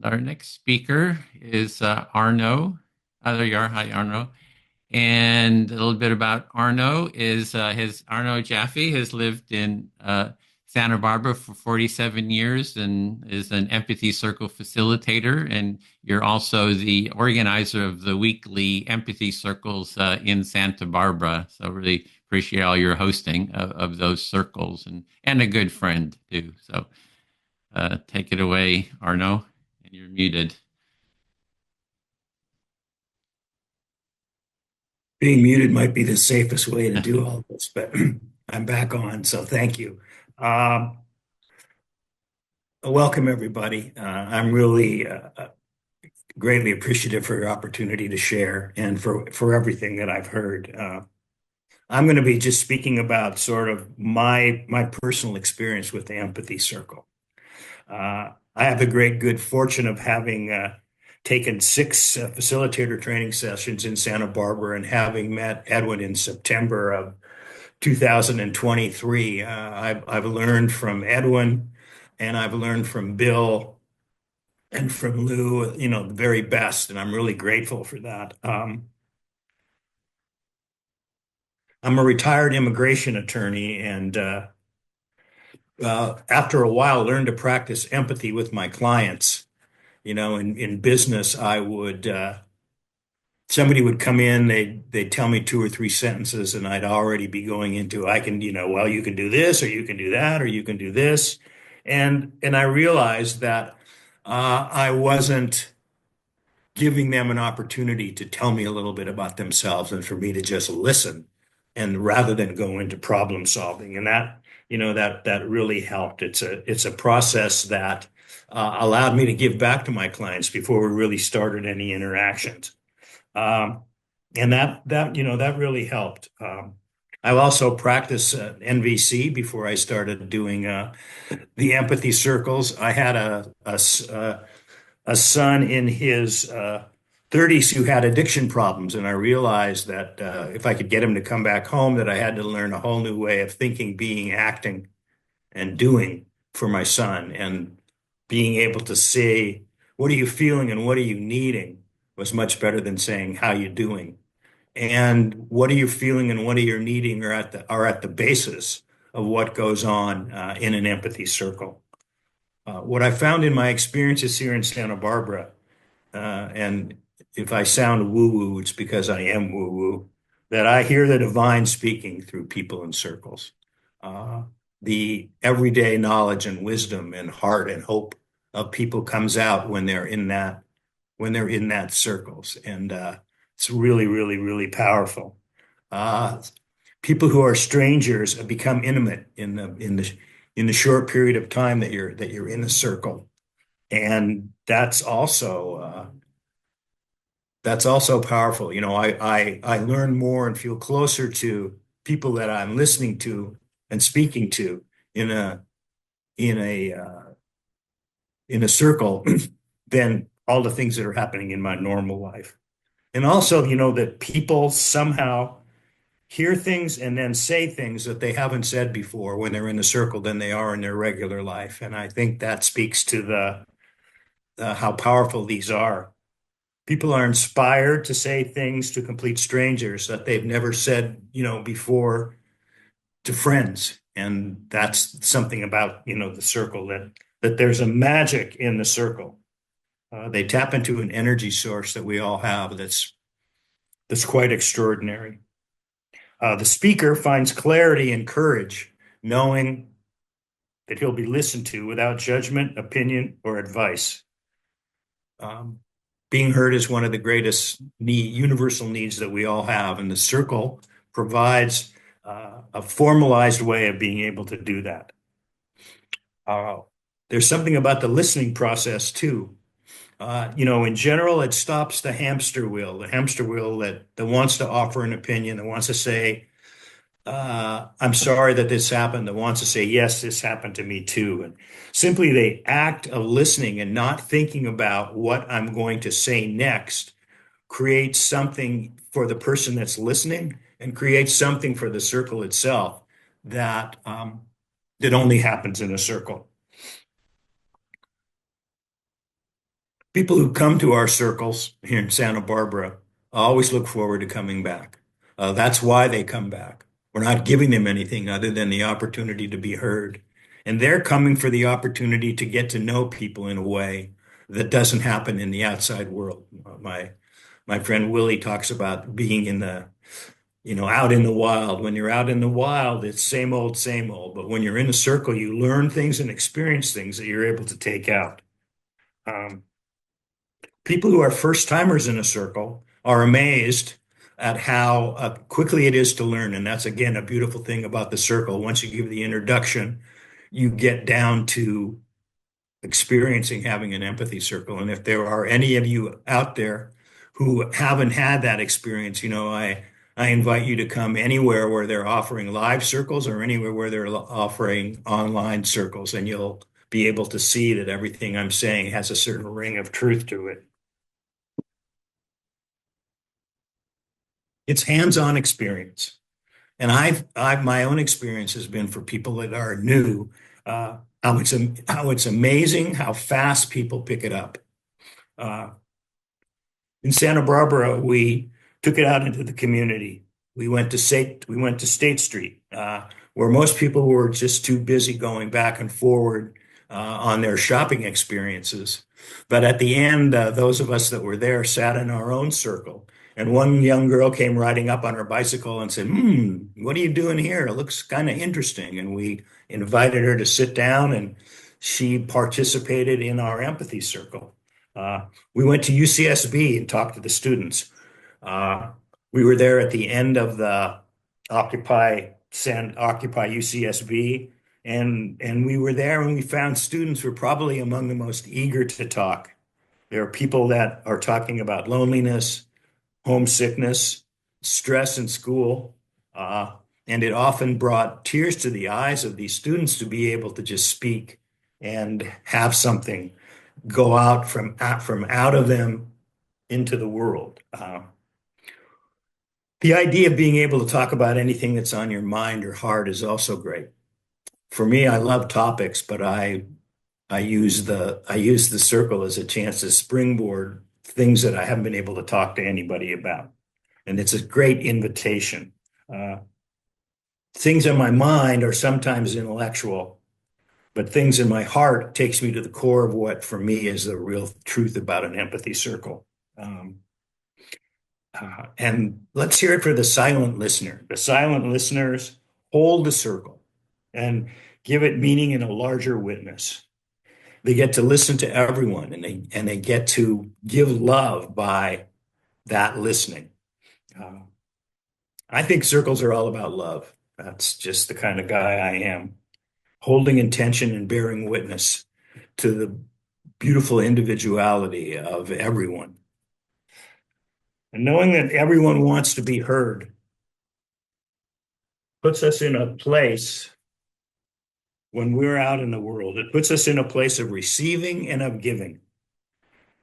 And our next speaker is Arno. There you are. Hi, Arno. And a little bit about Arno is his Arno Jaffe has lived in Santa Barbara for 47 years and is an empathy circle facilitator. And you're also the organizer of the weekly empathy circles in Santa Barbara. So really appreciate all your hosting of those circles and a good friend too. So take it away, Arno, and you're muted. Being muted might be the safest way to do all this, but I'm back on, so thank you. Um, Welcome, everybody. I'm really greatly appreciative for your opportunity to share and for everything that I've heard. I'm going to be just speaking about sort of my personal experience with the empathy circle. I have the great good fortune of having taken six facilitator training sessions in Santa Barbara and having met Edwin in September of 2023. I've learned from Edwin and I've learned from Bill and from Lou, the very best, and I'm really grateful for that. I'm a retired immigration attorney, and after a while, learned to practice empathy with my clients. In business, I would somebody would come in, they'd tell me two or three sentences, and I'd already be going into I can, well, you can do this, or you can do that, or you can do this, and I realized that I wasn't giving them an opportunity to tell me a little bit about themselves and for me to just listen and rather than go into problem solving. And that really helped. It's a process that allowed me to give back to my clients before we really started any interactions. Um, and that really helped. I also practiced NVC before I started doing the empathy circles. I had a son in his 30s who had addiction problems, and I realized that if I could get him to come back home, that I had to learn a whole new way of thinking, being, acting, and doing for my son, and being able to say, "What are you feeling and what are you needing?" was much better than saying, "How you doing?" And what are you feeling and what are you needing are at the basis of what goes on in an empathy circle. What I found in my experiences here in Santa Barbara, and if I sound woo-woo, it's because I am woo-woo, that I hear the divine speaking through people in circles. Uh, the everyday knowledge and wisdom and heart and hope of people comes out when they're in that circles, and it's really, really, really powerful. Uh, People who are strangers become intimate in the short period of time that you're in the circle, and that's also powerful. I learn more and feel closer to people that I'm listening to and speaking to in a in a in a circle than all the things that are happening in my normal life. And also, that people somehow hear things and then say things that they haven't said before when they're in the circle than they are in their regular life. And I think that speaks to the how powerful these are. People are inspired to say things to complete strangers that they've never said, before to friends. And that's something about, the circle that there's a magic in the circle. They tap into an energy source that we all have that's quite extraordinary. The speaker finds clarity and courage, knowing that he'll be listened to without judgment, opinion, or advice. Um, Being heard is one of the greatest universal needs that we all have, and the circle provides a formalized way of being able to do that. Uh, there's something about the listening process too. In general, it stops the hamster wheel that wants to offer an opinion, that wants to say, I'm sorry that this happened, that wants to say, yes, this happened to me too. And simply the act of listening and not thinking about what I'm going to say next creates something for the person that's listening and creates something for the circle itself that only happens in a circle. People who come to our circles here in Santa Barbara always look forward to coming back. That's why they come back. We're not giving them anything other than the opportunity to be heard. And they're coming for the opportunity to get to know people in a way that doesn't happen in the outside world. My friend Willie talks about being in out in the wild. When you're out in the wild, it's same old, same old. But when you're in a circle, you learn things and experience things that you're able to take out. Um, People who are first timers in a circle are amazed at how quickly it is to learn. And that's, again, a beautiful thing about the circle. Once you give the introduction, you get down to experiencing having an empathy circle. And if there are any of you out there who haven't had that experience, I invite you to come anywhere where they're offering live circles or anywhere where they're offering online circles, and you'll be able to see that everything I'm saying has a certain ring of truth to it. It's hands-on experience. And my own experience has been for people that are new, how it's amazing how fast people pick it up. Uh, in Santa Barbara, we took it out into the community. We went to State Street, where most people were just too busy going back and forward on their shopping experiences. But at the end, those of us that were there sat in our own circle. And one young girl came riding up on her bicycle and said, what are you doing here? It looks kind of interesting. And we invited her to sit down, and she participated in our empathy circle. Uh, we went to UCSB and talked to the students. Uh, we were there at the end of the Occupy UCSB, and we were there and we found students were probably among the most eager to talk. There are people that are talking about loneliness, homesickness, stress in school, uh, and it often brought tears to the eyes of these students to be able to just speak and have something go out of them into the world. The idea of being able to talk about anything that's on your mind or heart is also great. For me, I love topics, but I use the circle as a chance to springboard things that I haven't been able to talk to anybody about, and it's a great invitation. Uh, Things in my mind are sometimes intellectual, but things in my heart takes me to the core of what for me is the real truth about an empathy circle. Um, and let's hear it for the silent listener. The silent listeners hold the circle and give it meaning in a larger witness. They get to listen to everyone, and they get to give love by that listening. Uh, I think circles are all about love. That's just the kind of guy I am. Holding intention and bearing witness to the beautiful individuality of everyone. And knowing that everyone wants to be heard puts us in a place when we're out in the world. It puts us in a place of receiving and of giving.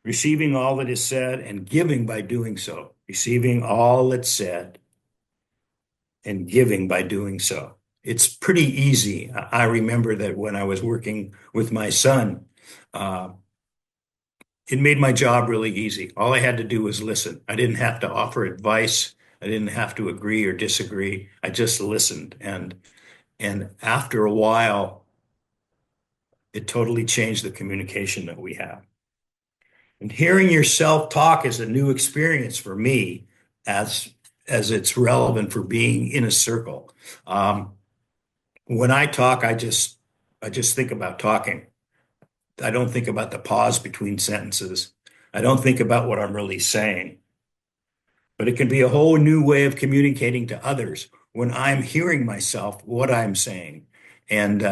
Receiving all that is said and giving by doing so. Receiving all that's said and giving by doing so. It's pretty easy. I remember that when I was working with my son, uh, it made my job really easy. All I had to do was listen. I didn't have to offer advice. I didn't have to agree or disagree. I just listened. And after a while, it totally changed the communication that we have. And hearing yourself talk is a new experience for me as it's relevant for being in a circle. Um, when I talk, I just think about talking. I don't think about the pause between sentences. I don't think about what I'm really saying. But it can be a whole new way of communicating to others when I'm hearing myself what I'm saying. And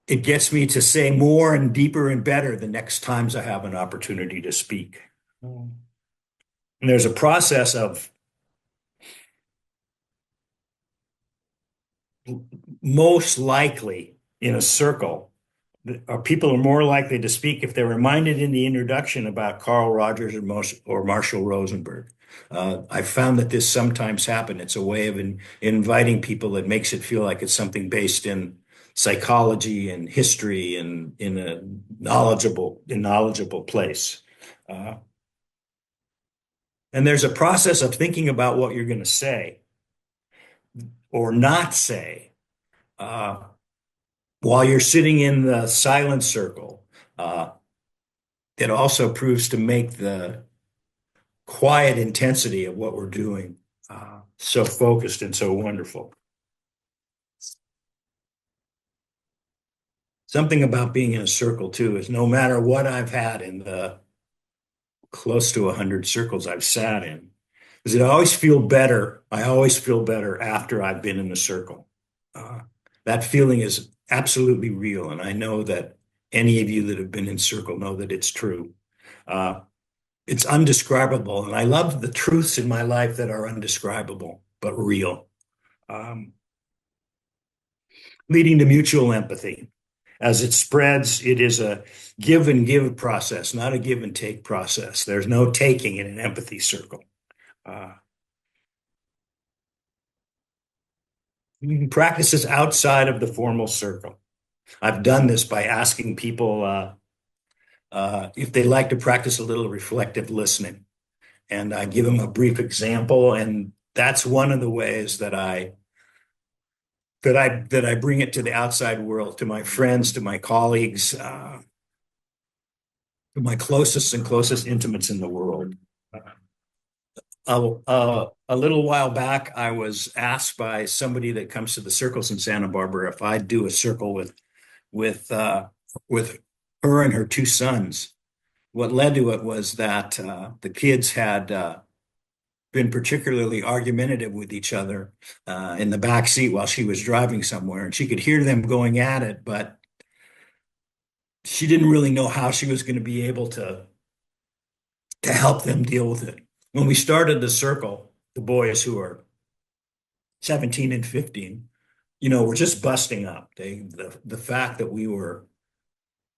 it gets me to say more and deeper and better the next times I have an opportunity to speak. And there's a process of most likely in a circle, people are more likely to speak if they're reminded in the introduction about Carl Rogers or Marshall Rosenberg. I found that this sometimes happens. It's a way of inviting people that makes it feel like it's something based in psychology and history and in a knowledgeable place. Uh, and there's a process of thinking about what you're going to say or not say uh, while you're sitting in the silent circle. Uh, it also proves to make the quiet intensity of what we're doing so focused and so wonderful. Something about being in a circle too is no matter what I've had in the close to 100 circles I've sat in, is it always feel better. I always feel better after I've been in the circle. Uh, that feeling is absolutely real. And I know that any of you that have been in circle know that it's true. Uh, it's undescribable. And I love the truths in my life that are undescribable, but real, um, leading to mutual empathy. As it spreads, it is a give and give process, not a give and take process. There's no taking in an empathy circle. Uh, you can practice this outside of the formal circle. I've done this by asking people if they like to practice a little reflective listening. And I give them a brief example. And that's one of the ways that I bring it to the outside world, to my friends, to my colleagues, to my closest and closest intimates in the world. A little while back, I was asked by somebody that comes to the circles in Santa Barbara if I'd do a circle with with her and her two sons. What led to it was that the kids had been particularly argumentative with each other in the back seat while she was driving somewhere, and she could hear them going at it, but she didn't really know how she was going to be able to help them deal with it. When we started the circle, the boys who are 17 and 15, were just busting up. The fact that we were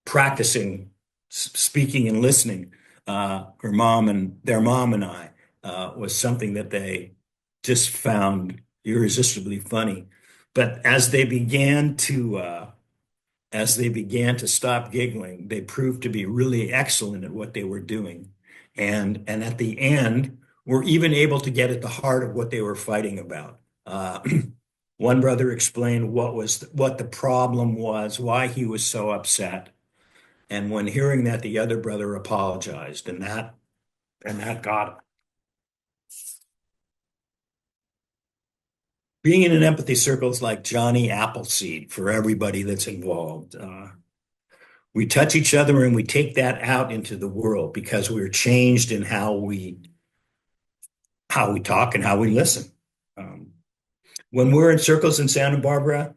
practicing speaking and listening, their mom and I, was something that they just found irresistibly funny. But as they began to stop giggling, they proved to be really excellent at what they were doing. And at the end, were even able to get at the heart of what they were fighting about. One brother explained what the problem was, why he was so upset. And when hearing that, the other brother apologized, and that got him. Being in an empathy circle is like Johnny Appleseed for everybody that's involved. We touch each other and we take that out into the world because we're changed in how we talk and how we listen. Um, when we're in circles in Santa Barbara,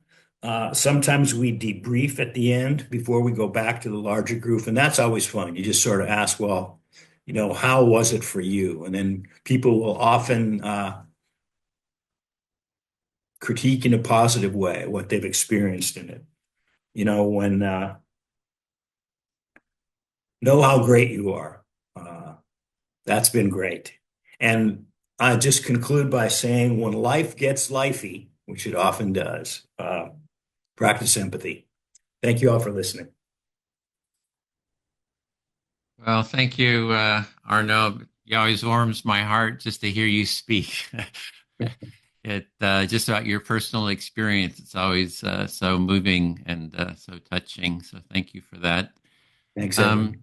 sometimes we debrief at the end before we go back to the larger group, and that's always fun. You just sort of ask, well, how was it for you? And then people will often critique in a positive way what they've experienced in it. When know how great you are. That's been great. And I just conclude by saying when life gets lifey, which it often does, practice empathy. Thank you all for listening. Well, thank you, Arno. It always warms my heart just to hear you speak. It just about your personal experience. It's always so moving and so touching. So thank you for that. Thanks, Um, Edward.